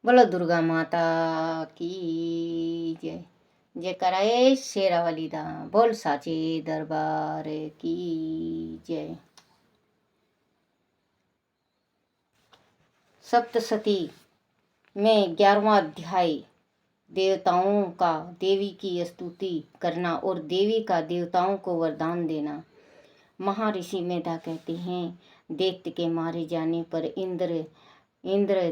बोलो दुर्गा माता की जय। जय कराए शेरावाली दा, बोल साचे दरबार की जय। सप्तशती में 11वां अध्याय देवताओं का देवी की स्तुति करना और देवी का देवताओं को वरदान देना। महर्षि मेधा कहते हैं, दैत्य के मारे जाने पर इंद्र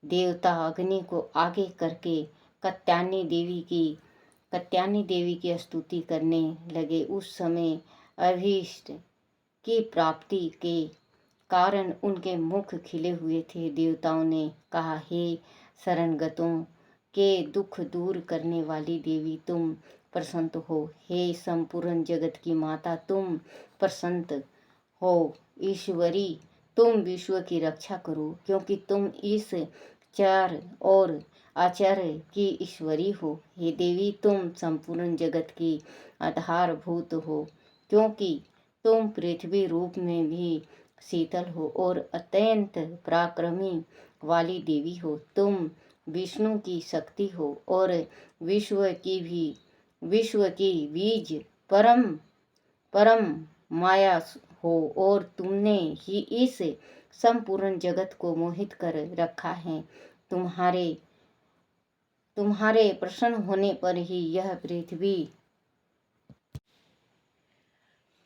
देवता अग्नि को आगे करके कात्यायनी देवी की स्तुति करने लगे। उस समय अभीष्ट की प्राप्ति के कारण उनके मुख खिले हुए थे। देवताओं ने कहा, हे शरणगतों के दुख दूर करने वाली देवी, तुम प्रसन्न हो। हे संपूर्ण जगत की माता, तुम प्रसन्न हो। ईश्वरी, तुम विश्व की रक्षा करो, क्योंकि तुम इस चार और आचार्य की ईश्वरी हो। हे देवी, तुम संपूर्ण जगत की आधारभूत हो, क्योंकि तुम पृथ्वी रूप में भी शीतल हो और अत्यंत पराक्रमी वाली देवी हो। तुम विष्णु की शक्ति हो और विश्व की बीज परम माया हो, और तुमने ही इस संपूर्ण जगत को मोहित कर रखा है। तुम्हारे प्रसन्न होने पर ही यह पृथ्वी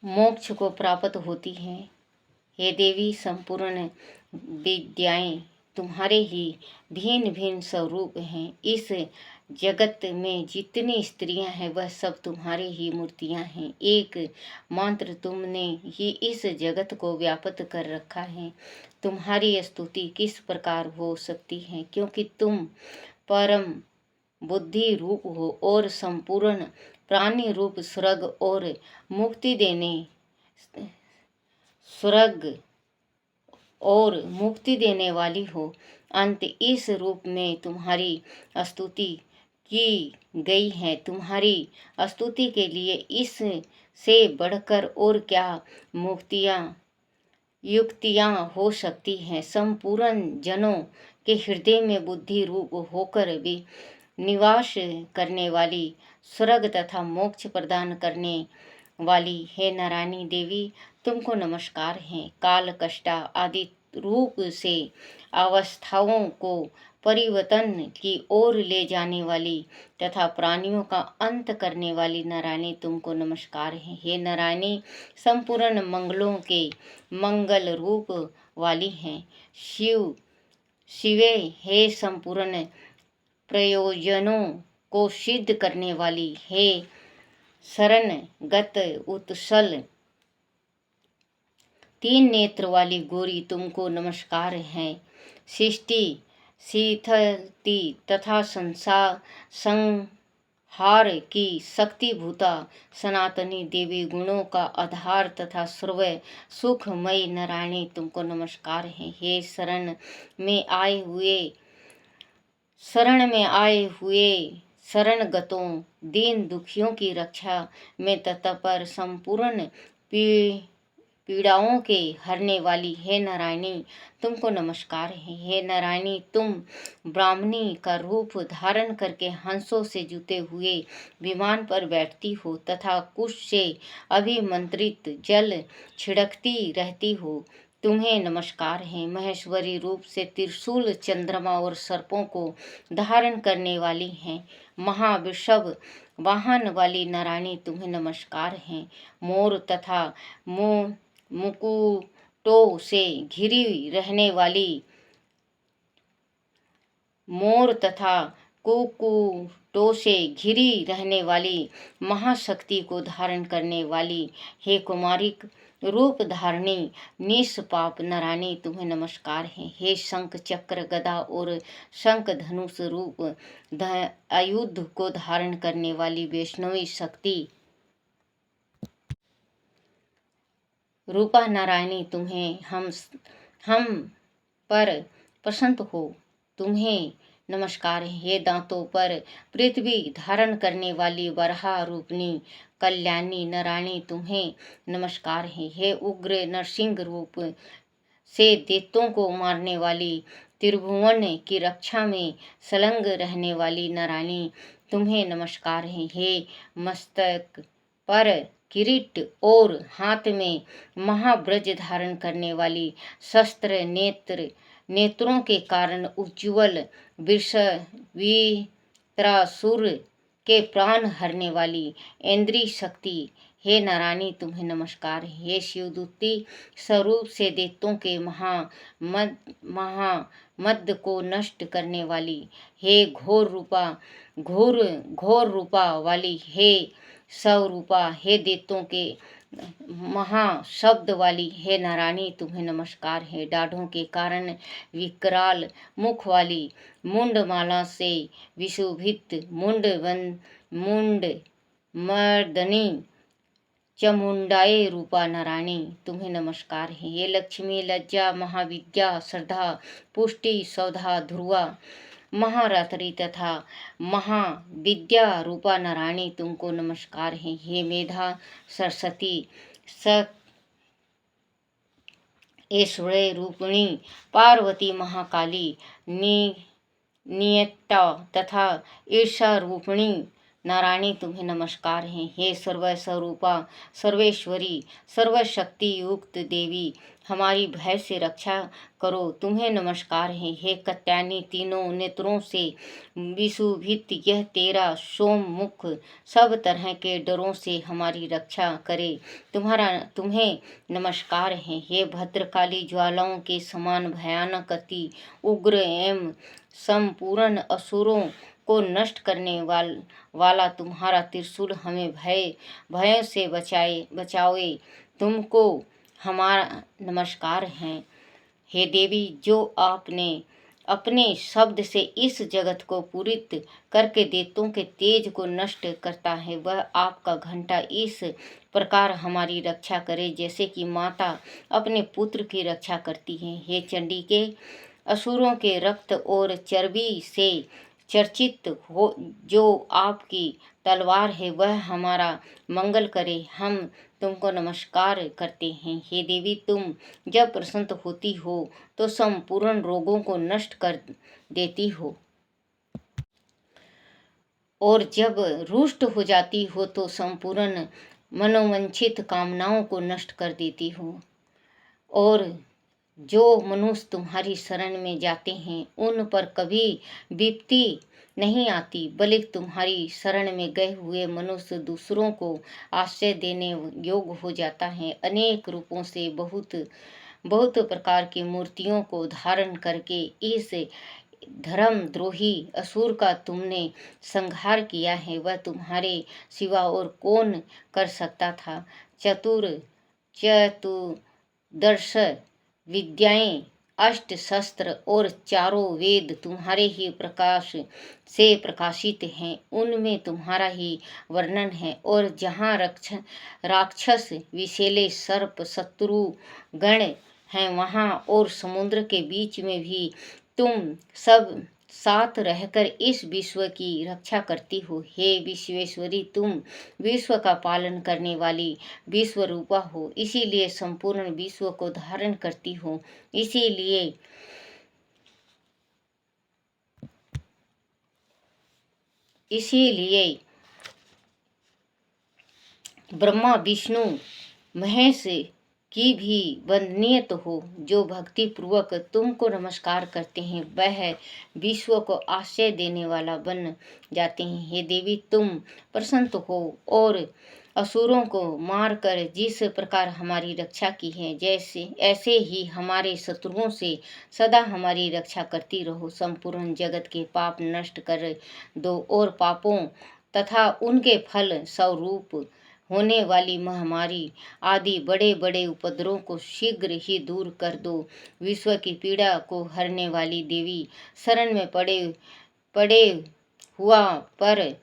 मोक्ष को प्राप्त होती है। हे देवी, संपूर्ण विद्याएं तुम्हारे ही भिन्न भिन्न स्वरूप हैं। इस जगत में जितनी स्त्रियां हैं वह सब तुम्हारी ही मूर्तियां हैं। एक मात्र तुमने ही इस जगत को व्याप्त कर रखा है। तुम्हारी स्तुति किस प्रकार हो सकती है, क्योंकि तुम परम बुद्धि रूप हो और संपूर्ण प्राणी रूप स्वर्ग और मुक्ति देने वाली हो। अंत इस रूप में तुम्हारी स्तुति की गई है। तुम्हारी स्तुति के लिए इससे बढ़कर और क्या युक्तियां हो सकती हैं। संपूर्ण जनों के हृदय में बुद्धि रूप होकर भी निवास करने वाली, स्वर्ग तथा मोक्ष प्रदान करने वाली हे नारायणी देवी, तुमको नमस्कार है। काल कष्टा आदि रूप से अवस्थाओं को परिवर्तन की ओर ले जाने वाली तथा प्राणियों का अंत करने वाली नारायणी, तुमको नमस्कार है। हे नारायणी, संपूर्ण मंगलों के मंगल रूप वाली हैं। शिवे, हे संपूर्ण प्रयोजनों को सिद्ध करने वाली, हे शरणगत उत्सल तीन नेत्र वाली गौरी, तुमको नमस्कार है। सृष्टि शीतलती तथा संहार की शक्तिभूता सनातनी देवी, गुणों का आधार तथा सर्व सुखमयी नारायणी, तुमको नमस्कार है। हे शरण में आए हुए शरणगतों, दीन दुखियों की रक्षा में तत्पर, संपूर्ण पीड़ाओं के हरने वाली हे नारायणी, तुमको नमस्कार है। हे नारायणी, तुम ब्राह्मणी का रूप धारण करके हंसों से जुते हुए विमान पर बैठती हो तथा कुश से अभिमंत्रित जल छिड़कती रहती हो। तुम्हें नमस्कार है। महेश्वरी रूप से त्रिशूल, चंद्रमा और सर्पों को धारण करने वाली हैं। महावृषभ वाहन वाली नारायणी, तुम्हें नमस्कार है। मोर तथा मुकुटों से घिरी रहने वाली महाशक्ति को धारण करने वाली, हे कुमारिक रूप धारणी निष्पाप नारायणी, तुम्हें नमस्कार है। हे शंख चक्र गदा और शंख धनुष रूप आयुध को धारण करने वाली वैष्णवी शक्ति रूपा नारायणी, तुम्हें हम पर प्रसन्न हो। तुम्हें नमस्कार है। हे दांतों पर पृथ्वी धारण करने वाली वराह रूपनी कल्याणी नारायणी, तुम्हें नमस्कार है। हे उग्र नरसिंह रूप से दैत्यों को मारने वाली त्रिभुवन की रक्षा में संलग्न रहने वाली नारायणी तुम्हें नमस्कार है। हे मस्तक पर किरीट और हाथ में महाब्रज धारण करने वाली, शस्त्र नेत्रों के कारण उज्ज्वल वित्रासुर के प्राण हरने वाली इंद्रिय शक्ति, हे नारायणी तुम्हें नमस्कार है। हे शिवदूती स्वरूप से दैत्यों के महामद को नष्ट करने वाली, हे घोर रूपा वाली, हे स्वरूपा, हे दैत्यों के महाशब्द वाली, हे नारायणी तुम्हें नमस्कार है। दाढ़ों के कारण विकराल मुख वाली, मुंडमाला से विशोभित मुंड मर्दनी चमुंडाए रूपा नारायणी तुम्हें नमस्कार है। ये लक्ष्मी, लज्जा, महाविद्या, श्रद्धा, पुष्टि, सौधा, ध्रुवा, महारात्रि तथा महाविद्या रूपा नारायणी तुमको नमस्कार है। हे मेधा, सरस्वती, ऐश्वर्य रूपिणी, पार्वती, महाकाली, नियता तथा ईर्षा रूपिणी नारायणी तुम्हें नमस्कार है। हे सर्वस्वरूपा, सर्वेश्वरी, सर्वशक्ति युक्त देवी, हमारी भय से रक्षा करो तुम्हें नमस्कार है। हे कत्यायनी, तीनों नेत्रों से विशोभित यह तेरा सोम मुख सब तरह के डरों से हमारी रक्षा करे तुम्हें नमस्कार है। हे भद्रकाली, ज्वालाओं के समान भयानक, अति उग्र एवं संपूर्ण असुरों को नष्ट करने वाला तुम्हारा त्रिशूल हमें भय से बचावे तुमको हमारा नमस्कार है। हे देवी, जो आपने अपने शब्द से इस जगत को पूरित करके दैत्यों के तेज को नष्ट करता है, वह आपका घंटा इस प्रकार हमारी रक्षा करे जैसे कि माता अपने पुत्र की रक्षा करती है। हे चंडी के, असुरों के रक्त और चर्बी से चर्चित हो जो आपकी तलवार है, वह हमारा मंगल करे, हम तुमको नमस्कार करते हैं। हे देवी, तुम जब प्रसन्न होती हो तो संपूर्ण रोगों को नष्ट कर देती हो, और जब रुष्ट हो जाती हो तो संपूर्ण मनोवांछित कामनाओं को नष्ट कर देती हो। और जो मनुष्य तुम्हारी शरण में जाते हैं उन पर कभी विपत्ति नहीं आती, बल्कि तुम्हारी शरण में गए हुए मनुष्य दूसरों को आश्रय देने योग्य हो जाता है। अनेक रूपों से बहुत प्रकार की मूर्तियों को धारण करके इस धर्मद्रोही असुर का तुमने संहार किया है, वह तुम्हारे सिवा और कौन कर सकता था। चतुर्दश विद्याएं, अष्ट शस्त्र और चारों वेद तुम्हारे ही प्रकाश से प्रकाशित हैं, उनमें तुम्हारा ही वर्णन है। और जहाँ राक्षस, विषैले सर्प, शत्रु गण हैं, वहाँ और समुद्र के बीच में भी तुम सब साथ रहकर इस विश्व की रक्षा करती हो। हे विश्वेश्वरी, तुम विश्व का पालन करने वाली विश्व रूपा हो, इसीलिए संपूर्ण विश्व को धारण करती हो। इसीलिए ब्रह्मा, विष्णु, महेश की भी वंदनीय हो। जो भक्ति पूर्वक तुमको नमस्कार करते हैं वह विश्व को आश्रय देने वाला बन जाते हैं। हे देवी, तुम प्रसन्न हो और असुरों को मारकर जिस प्रकार हमारी रक्षा की है, ऐसे ही हमारे शत्रुओं से सदा हमारी रक्षा करती रहो। संपूर्ण जगत के पाप नष्ट कर दो और पापों तथा उनके फल स्वरूप होने वाली महामारी आदि बड़े बड़े उपद्रवों को शीघ्र ही दूर कर दो। विश्व की पीड़ा को हरने वाली देवी, शरण में पड़े हुआ पर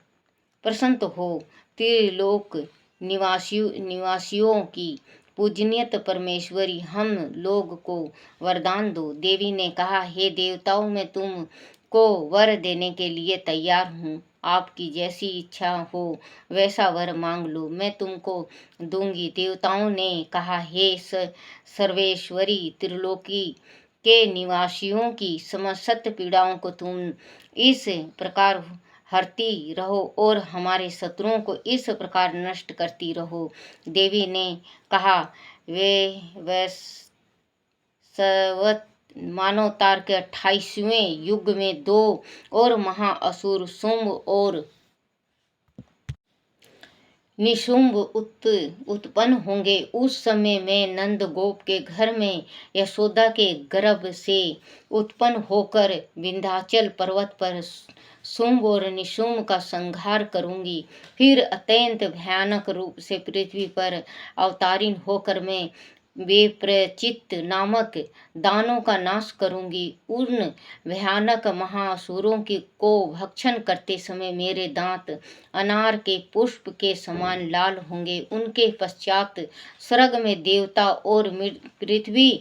प्रसन्न हो। त्रिलोक निवासियों की पूजनीय परमेश्वरी, हम लोग को वरदान दो। देवी ने कहा, हे देवताओं, मैं तुम को वर देने के लिए तैयार हूँ। आपकी जैसी इच्छा हो वैसा वर मांग लो, मैं तुमको दूंगी। देवताओं ने कहा, हे सर्वेश्वरी, त्रिलोकी के निवासियों की समस्त पीड़ाओं को तुम इस प्रकार हरती रहो और हमारे शत्रुओं को इस प्रकार नष्ट करती रहो। देवी ने कहा, वे वैवस्वत मानवतार के 28वें युग में 2 और महाअसुर शुंभ और निशुंभ उत्पन्न होंगे। उस समय मैं नंद गोप के घर में यशोदा के गर्भ से उत्पन्न होकर विंध्याचल पर्वत पर शुंभ और निशुंभ का संहार करूंगी। फिर अत्यंत भयानक रूप से पृथ्वी पर अवतारिण होकर मैं विप्रचित नामक दानों का नाश करूंगी। उन भयानक महाअसुरों को भक्षण करते समय मेरे दांत अनार के पुष्प के समान लाल होंगे। उनके पश्चात स्वर्ग में देवता और पृथ्वी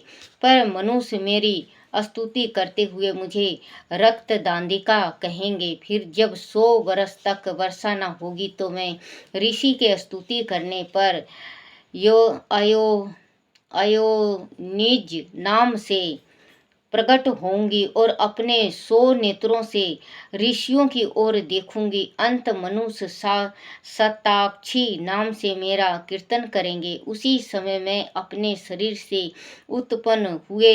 पर मनुष्य मेरी स्तुति करते हुए मुझे रक्त दांडिका कहेंगे। फिर जब 100 वर्ष तक वर्षा न होगी तो मैं ऋषि के स्तुति करने पर अयोनिज नाम से प्रकट होंगी और अपने 100 नेत्रों से ऋषियों की ओर देखूंगी। अंत मनुष्य शताक्षी नाम से मेरा कीर्तन करेंगे। उसी समय मैं अपने शरीर से उत्पन्न हुए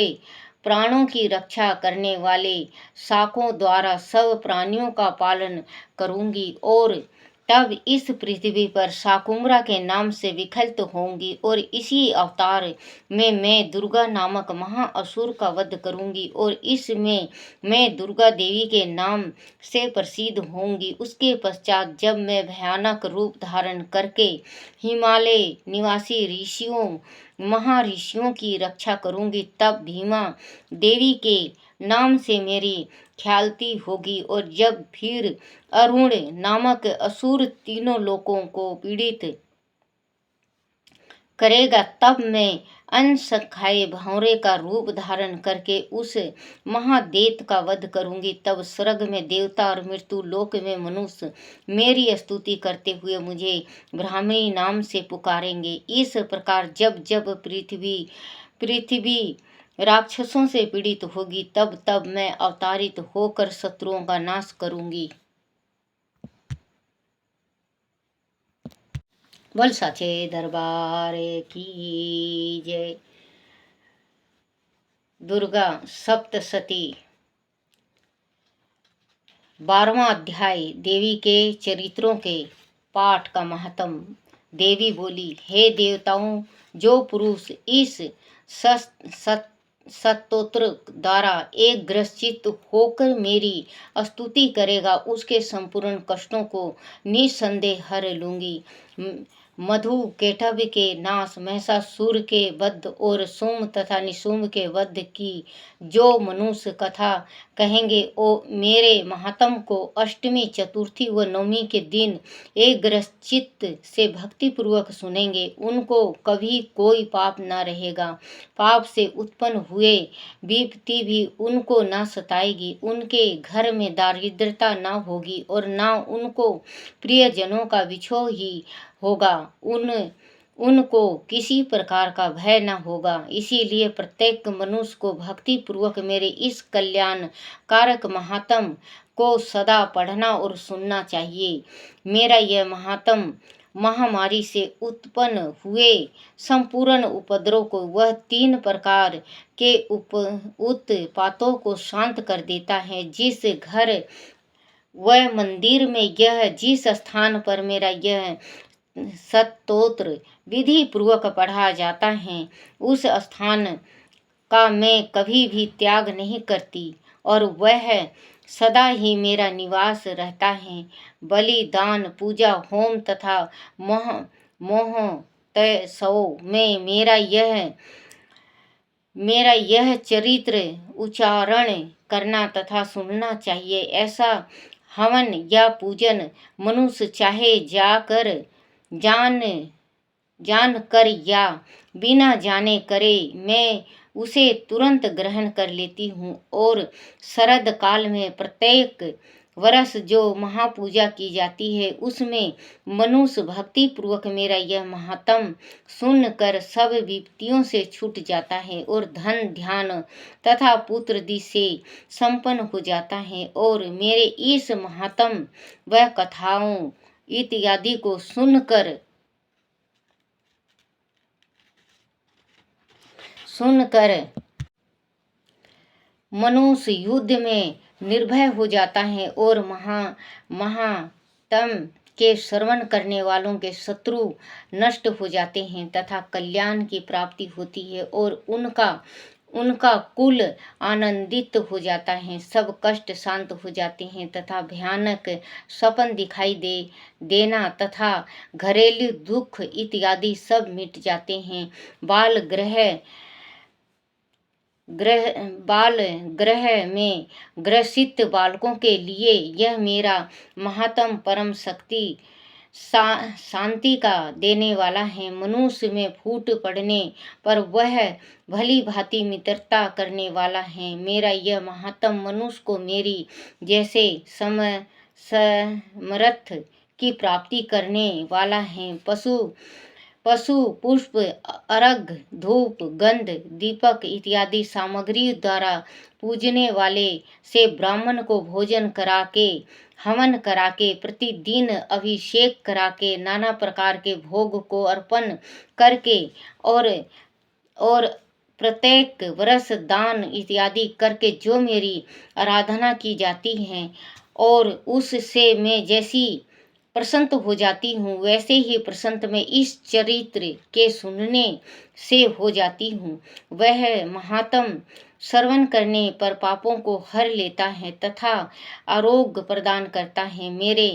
प्राणों की रक्षा करने वाले शाकों द्वारा सब प्राणियों का पालन करूंगी और तब इस पृथ्वी पर शाकुम्भरा के नाम से विख्यात होंगी और इसी अवतार में मैं दुर्गा नामक महाअसुर का वध करूंगी और इसमें मैं दुर्गा देवी के नाम से प्रसिद्ध होंगी। उसके पश्चात जब मैं भयानक रूप धारण करके हिमालय निवासी ऋषियों महर्षियों की रक्षा करूंगी, तब भीमा देवी के नाम से मेरी ख्याति होगी। और जब फिर अरुण नामक असुर तीनों लोकों को पीड़ित करेगा, तब मैं अनसंख्याय भंवरे का रूप धारण करके उस महादैत्य का वध करूंगी। तब स्वर्ग में देवता और मृत्यु लोक में मनुष्य मेरी स्तुति करते हुए मुझे ब्राह्मणी नाम से पुकारेंगे। इस प्रकार जब जब पृथ्वी राक्षसों से पीड़ित होगी, तब तब मैं अवतारित होकर शत्रुओं का नाश करूंगी। बोल साचे दरबार की जय। दुर्गा सप्तशती 12वां अध्याय देवी के चरित्रों के पाठ का महत्व। देवी बोली, हे देवताओं, जो पुरुष इस स्तोत्र द्वारा एक ग्रसित होकर मेरी स्तुति करेगा, उसके संपूर्ण कष्टों को निसंदेह हर लूंगी। मधु केटभ के नाश, महिषासुर के वध और शुंभ तथा निशुंभ के वध की जो मनुष्य कथा कहेंगे, ओ मेरे महात्म को अष्टमी, चतुर्थी व नवमी के दिन एकग्रचित्त से भक्ति पूर्वक सुनेंगे, उनको कभी कोई पाप न रहेगा। पाप से उत्पन्न हुए विपत्ति भी उनको न सताएगी। उनके घर में दारिद्रता न होगी और न उनको प्रियजनों का विछोह ही होगा। उनको किसी प्रकार का भय न होगा। इसीलिए प्रत्येक मनुष्य को भक्ति पूर्वक मेरे इस कल्याण कारक महात्म को सदा पढ़ना और सुनना चाहिए। मेरा यह महात्म महामारी से उत्पन्न हुए संपूर्ण उपद्रव को, वह 3 प्रकार के उत्पातों को शांत कर देता है। जिस घर व मंदिर में जिस स्थान पर मेरा यह स्तोत्र विधि पूर्वक पढ़ा जाता है, उस स्थान का मैं कभी भी त्याग नहीं करती और वह सदा ही मेरा निवास रहता है। बलि, दान, पूजा, होम तथा महोत्सव में मेरा यह चरित्र उच्चारण करना तथा सुनना चाहिए। ऐसा हवन या पूजन मनुष्य चाहे जान कर या बिना जाने करे, मैं उसे तुरंत ग्रहण कर लेती हूँ और शरद काल में प्रत्येक वर्ष जो महापूजा की जाती है उसमें मनुष्य भक्ति पूर्वक मेरा यह महात्म सुनकर सब विपत्तियों से छूट जाता है और धन ध्यान तथा पुत्र दी से संपन्न हो जाता है। और मेरे इस महात्म व कथाओं इत्यादि को सुनकर मनुष्य युद्ध में निर्भय हो जाता है और महात्म के श्रवण करने वालों के शत्रु नष्ट हो जाते हैं तथा कल्याण की प्राप्ति होती है और उनका कुल आनंदित हो जाता है। सब कष्ट शांत हो जाते हैं तथा भयानक सपन दिखाई देना तथा घरेलू दुख इत्यादि सब मिट जाते हैं। बाल ग्रह में ग्रसित बालकों के लिए यह मेरा महात्म परम शक्ति शांति का देने वाला है। मनुष्य में फूट पड़ने पर वह भली भांति मित्रता करने वाला है। मेरा यह महात्म मनुष्य को मेरी जैसे समर्थ की प्राप्ति करने वाला है। पशु पुष्प अर्घ धूप गंध दीपक इत्यादि सामग्री द्वारा पूजने वाले से ब्राह्मण को भोजन करा के हवन करा के प्रतिदिन अभिषेक करा के नाना प्रकार के भोग को अर्पण करके और प्रत्येक वर्ष दान इत्यादि करके जो मेरी आराधना की जाती है और उससे मैं जैसी प्रसन्न हो जाती हूँ वैसे ही प्रसन्न मैं इस चरित्र के सुनने से हो जाती हूँ। वह महात्म श्रवण करने पर पापों को हर लेता है तथा आरोग्य प्रदान करता है। मेरे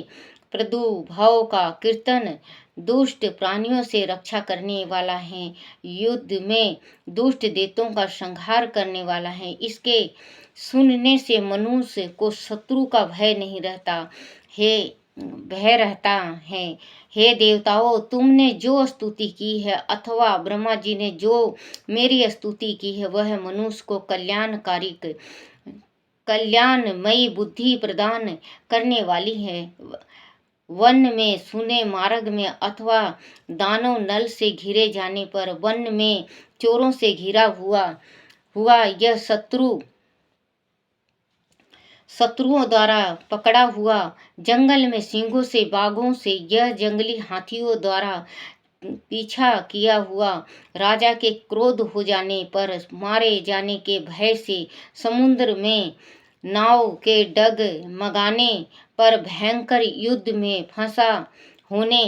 प्रादुर्भाव का कीर्तन दुष्ट प्राणियों से रक्षा करने वाला है। युद्ध में दुष्ट दैत्यों का संहार करने वाला है। इसके सुनने से मनुष्य को शत्रु का भय नहीं रहता है। हे देवताओं, तुमने जो स्तुति की है अथवा ब्रह्मा जी ने जो मेरी स्तुति की है वह मनुष्य को कल्याणमयी बुद्धि प्रदान करने वाली है। वन में सुने मार्ग में अथवा दानव नल से घिरे जाने पर वन में चोरों से घिरा हुआ यह शत्रुओं द्वारा पकड़ा हुआ, जंगल में सिंहों से बाघों से यह जंगली हाथियों द्वारा पीछा किया हुआ, राजा के क्रोध हो जाने पर मारे जाने के भय से समुद्र में नाव के डगमगाने पर भयंकर युद्ध में फंसा होने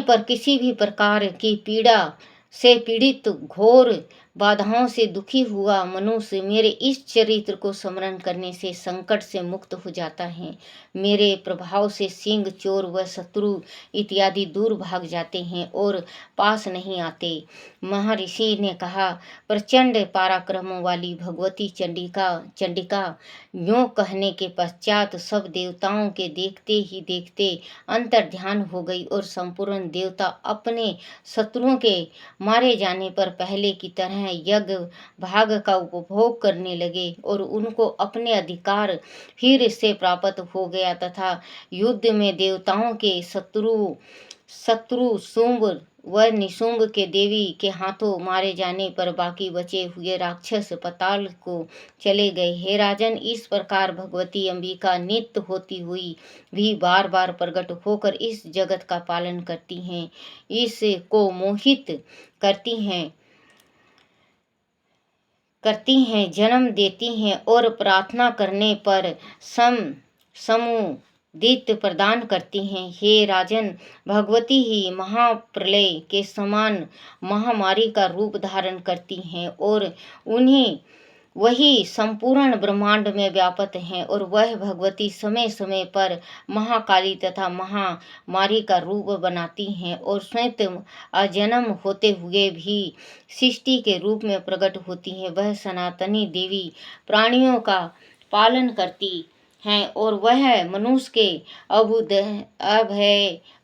पर किसी भी प्रकार की पीड़ा से पीड़ित घोर बाधाओं से दुखी हुआ मनुष्य मेरे इस चरित्र को स्मरण करने से संकट से मुक्त हो जाता है। मेरे प्रभाव से सिंह चोर व शत्रु इत्यादि दूर भाग जाते हैं और पास नहीं आते। महर्षि ने कहा, प्रचंड पराक्रम वाली भगवती चंडिका यूं कहने के पश्चात सब देवताओं के देखते ही देखते अंतर ध्यान हो गई और संपूर्ण देवता अपने शत्रुओं के मारे जाने पर पहले की तरह यज्ञ भाग का उपभोग करने लगे और उनको अपने अधिकार फिर से प्राप्त हो गया तथा युद्ध में देवताओं के शत्रु शुंभ व निशुंभ के देवी के हाथों मारे जाने पर बाकी बचे हुए राक्षस पाताल को चले गए। हे राजन, इस प्रकार भगवती अंबिका नित्य होती हुई भी बार बार प्रकट होकर इस जगत का पालन करती हैं, इसको मोहित करती हैं, जन्म देती हैं और प्रार्थना करने पर समुदित प्रदान करती हैं। हे राजन, भगवती ही महाप्रलय के समान महामारी का रूप धारण करती हैं और वही संपूर्ण ब्रह्मांड में व्याप्त हैं और वह भगवती समय समय पर महाकाली तथा महामारी का रूप बनाती हैं और स्वयं अजन्म होते हुए भी सृष्टि के रूप में प्रकट होती हैं। वह सनातनी देवी प्राणियों का पालन करती हैं और वह मनुष्य के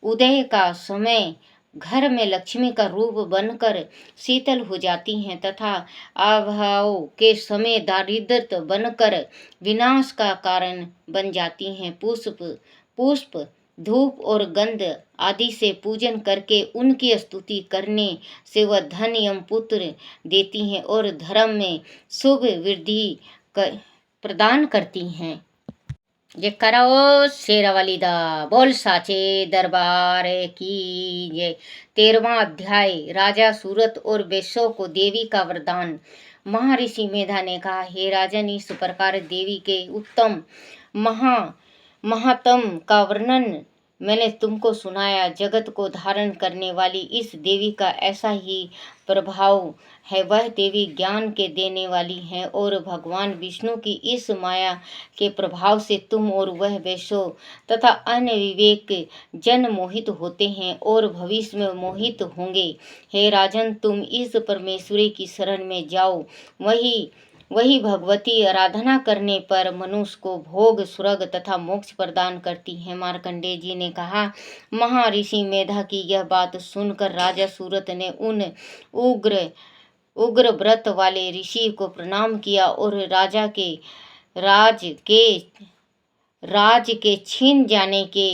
उदय का समय घर में लक्ष्मी का रूप बनकर शीतल हो जाती हैं तथा अभाव के समय दारिद्र्य बनकर विनाश का कारण बन जाती हैं। पुष्प धूप और गंध आदि से पूजन करके उनकी स्तुति करने से वह धन एवं पुत्र देती हैं और धर्म में शुभ वृद्धि प्रदान करती हैं। ये करो शेरावाली दा बोल साचे दरबार की ये 13वां अध्याय राजा सूरत और बेसों को देवी का वरदान। महर्षि मेधा ने कहा, हे राजन, इस प्रकार देवी के उत्तम महात्म का वर्णन मैंने तुमको सुनाया। जगत को धारण करने वाली इस देवी का ऐसा ही प्रभाव है। वह देवी ज्ञान के देने वाली है और भगवान विष्णु की इस माया के प्रभाव से तुम और वह वैश्यों तथा अन्य विवेक जन मोहित होते हैं और भविष्य में मोहित होंगे। हे राजन, तुम इस परमेश्वरी की शरण में जाओ। वही भगवती आराधना करने पर मनुष्य को भोग, स्वर्ग तथा मोक्ष प्रदान करती है। मार्कंडेय जी ने कहा, महर्षि मेधा की यह बात सुनकर राजा सूरत ने उन उग्र व्रत वाले ऋषि को प्रणाम किया और राज के छीन जाने के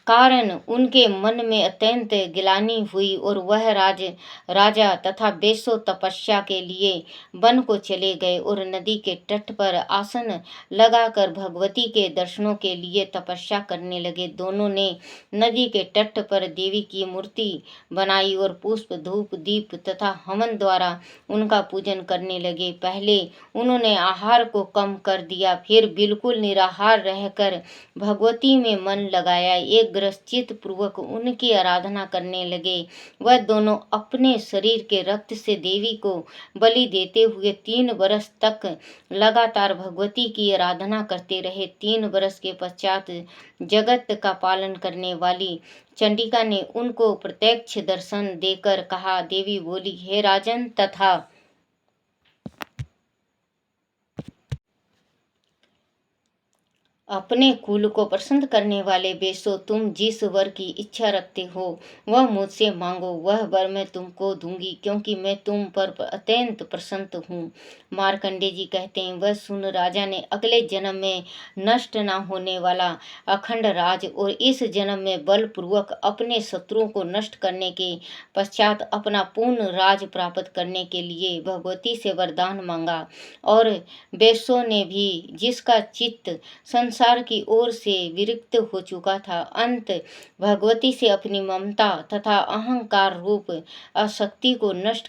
कारण उनके मन में अत्यंत गिलानी हुई और वह राजा तथा बेसो तपस्या के लिए वन को चले गए और नदी के तट पर आसन लगाकर भगवती के दर्शनों के लिए तपस्या करने लगे। दोनों ने नदी के तट पर देवी की मूर्ति बनाई और पुष्प, धूप, दीप तथा हवन द्वारा उनका पूजन करने लगे। पहले उन्होंने आहार को कम कर दिया, फिर बिल्कुल निराहार रहकर भगवती में मन लगाया। एक ग्रसित पूर्वक उनकी आराधना करने लगे। वह दोनों अपने शरीर के रक्त से देवी को बलि देते हुए 3 वर्ष तक लगातार भगवती की आराधना करते रहे। 3 वर्ष के पश्चात जगत का पालन करने वाली चंडिका ने उनको प्रत्यक्ष दर्शन देकर कहा। देवी बोली, हे राजन तथा अपने कुल को प्रसन्न करने वाले बेसो, तुम जिस वर की इच्छा रखते हो वह मुझसे मांगो। वह वर मैं तुमको दूंगी, क्योंकि मैं तुम पर अत्यंत प्रसन्न हूँ। मार्कंडेय जी कहते हैं, वह सुन राजा ने अगले जन्म में नष्ट न होने वाला अखंड राज और इस जन्म में बलपूर्वक अपने शत्रुओं को नष्ट करने के पश्चात अपना पूर्ण राज प्राप्त करने के लिए भगवती से वरदान मांगा। और बेसो ने भी, जिसका चित्त संसार की ओर से विरक्त हो चुका था, अंत भगवती से अपनी ममता तथा अहंकार रूप आसक्ति को नष्ट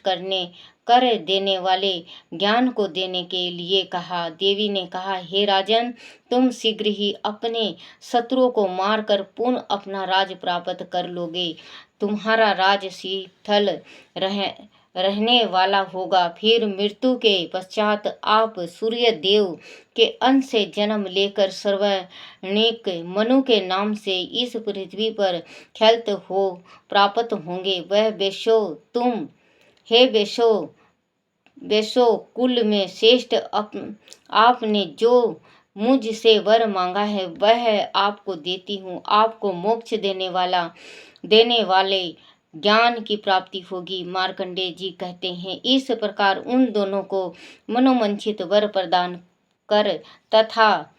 कर देने वाले ज्ञान को देने के लिए कहा। देवी ने कहा, हे राजन, तुम शीघ्र ही अपने शत्रुओं को मारकर पुनः अपना राज प्राप्त कर लोगे। तुम्हारा राज शीतल रहने वाला होगा। फिर मृत्यु के पश्चात आप सूर्य देव के अंश से जन्म लेकर सर्वाणिक मनु के नाम से इस पृथ्वी पर ख्यात हो प्राप्त होंगे। वह बेशो, तुम हे बेशो कुल में श्रेष्ठ, आपने जो मुझसे वर मांगा है वह आपको देती हूँ। आपको मोक्ष देने वाले ज्ञान की प्राप्ति होगी। मार्कंडेय जी कहते हैं, इस प्रकार उन दोनों को मनोमंचित वर प्रदान कर तथा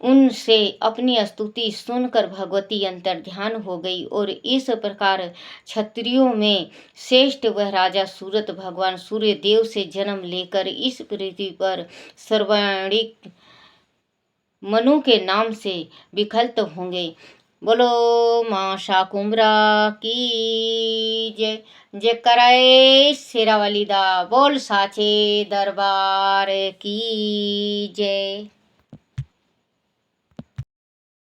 उनसे अपनी स्तुति सुनकर भगवती अंतर ध्यान हो गई और इस प्रकार क्षत्रियों में श्रेष्ठ वह राजा सूरत भगवान सूर्य देव से जन्म लेकर इस पृथ्वी पर सर्वाणिक मनु के नाम से विख्यात होंगे। बोलो माँ शाकुंभरा की जय। जय कराए शेरावाली दा बोल साचे दरबार की जय।